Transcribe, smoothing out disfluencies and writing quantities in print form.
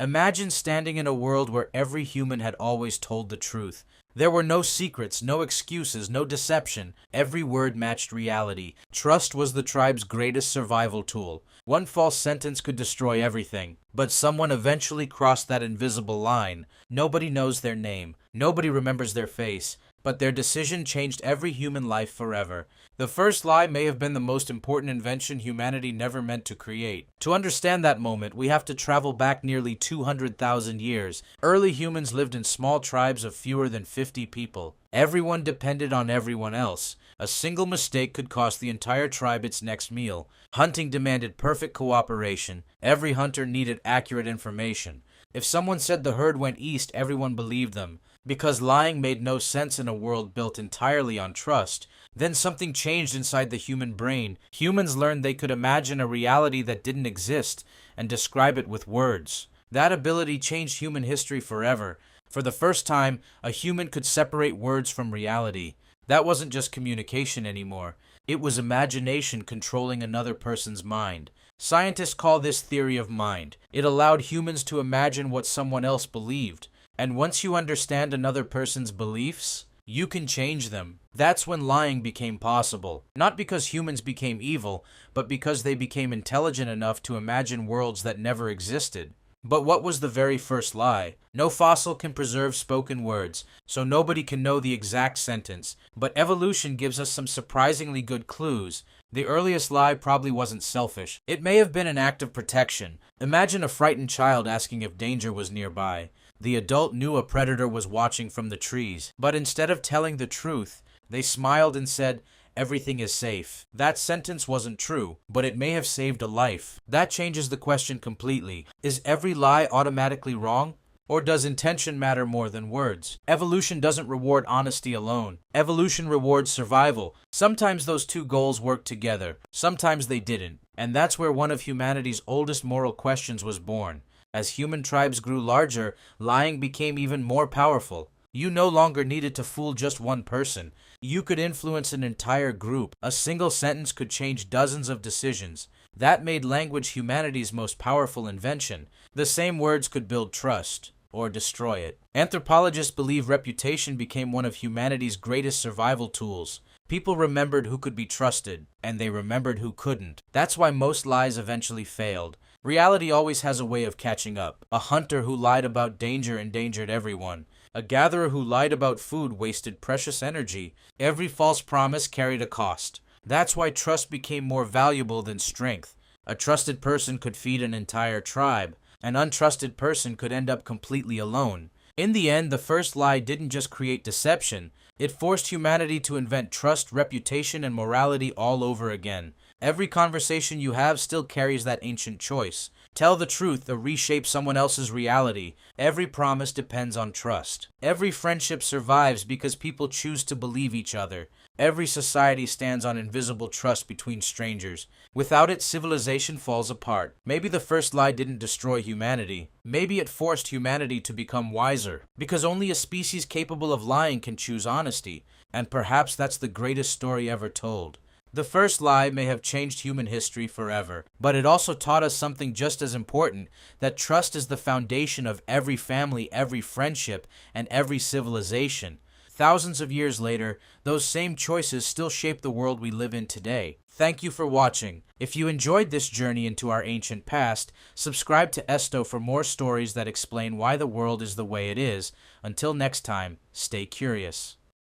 Imagine standing in a world where every human had always told the truth. There were no secrets, no excuses, no deception. Every word matched reality. Trust was the tribe's greatest survival tool. One false sentence could destroy everything. But someone eventually crossed that invisible line. Nobody knows their name. Nobody remembers their face. But their decision changed every human life forever. The first lie may have been the most important invention humanity never meant to create. To understand that moment, we have to travel back nearly 200,000 years. Early humans lived in small tribes of fewer than 50 people. Everyone depended on everyone else. A single mistake could cost the entire tribe its next meal. Hunting demanded perfect cooperation. Every hunter needed accurate information. If someone said the herd went east, everyone believed them. Because lying made no sense in a world built entirely on trust. Then something changed inside the human brain. Humans learned they could imagine a reality that didn't exist and describe it with words. That ability changed human history forever. For the first time, a human could separate words from reality. That wasn't just communication anymore. It was imagination controlling another person's mind. Scientists call this theory of mind. It allowed humans to imagine what someone else believed. And once you understand another person's beliefs, you can change them. That's when lying became possible. Not because humans became evil, but because they became intelligent enough to imagine worlds that never existed. But what was the very first lie? No fossil can preserve spoken words, so nobody can know the exact sentence. But evolution gives us some surprisingly good clues. The earliest lie probably wasn't selfish. It may have been an act of protection. Imagine a frightened child asking if danger was nearby. The adult knew a predator was watching from the trees, but instead of telling the truth, they smiled and said, "Everything is safe." That sentence wasn't true, but it may have saved a life. That changes the question completely. Is every lie automatically wrong? Or does intention matter more than words? Evolution doesn't reward honesty alone. Evolution rewards survival. Sometimes those two goals work together. Sometimes they didn't. And that's where one of humanity's oldest moral questions was born. As human tribes grew larger, lying became even more powerful. You no longer needed to fool just one person. You could influence an entire group. A single sentence could change dozens of decisions. That made language humanity's most powerful invention. The same words could build trust or destroy it. Anthropologists believe reputation became one of humanity's greatest survival tools. People remembered who could be trusted, and they remembered who couldn't. That's why most lies eventually failed. Reality always has a way of catching up. A hunter who lied about danger endangered everyone. A gatherer who lied about food wasted precious energy. Every false promise carried a cost. That's why trust became more valuable than strength. A trusted person could feed an entire tribe. An untrusted person could end up completely alone. In the end, the first lie didn't just create deception. It forced humanity to invent trust, reputation, and morality all over again. Every conversation you have still carries that ancient choice. Tell the truth or reshape someone else's reality. Every promise depends on trust. Every friendship survives because people choose to believe each other. Every society stands on invisible trust between strangers. Without it, civilization falls apart. Maybe the first lie didn't destroy humanity. Maybe it forced humanity to become wiser. Because only a species capable of lying can choose honesty. And perhaps that's the greatest story ever told. The first lie may have changed human history forever, but it also taught us something just as important, that trust is the foundation of every family, every friendship, and every civilization. Thousands of years later, those same choices still shape the world we live in today. Thank you for watching. If you enjoyed this journey into our ancient past, subscribe to Esto for more stories that explain why the world is the way it is. Until next time, stay curious.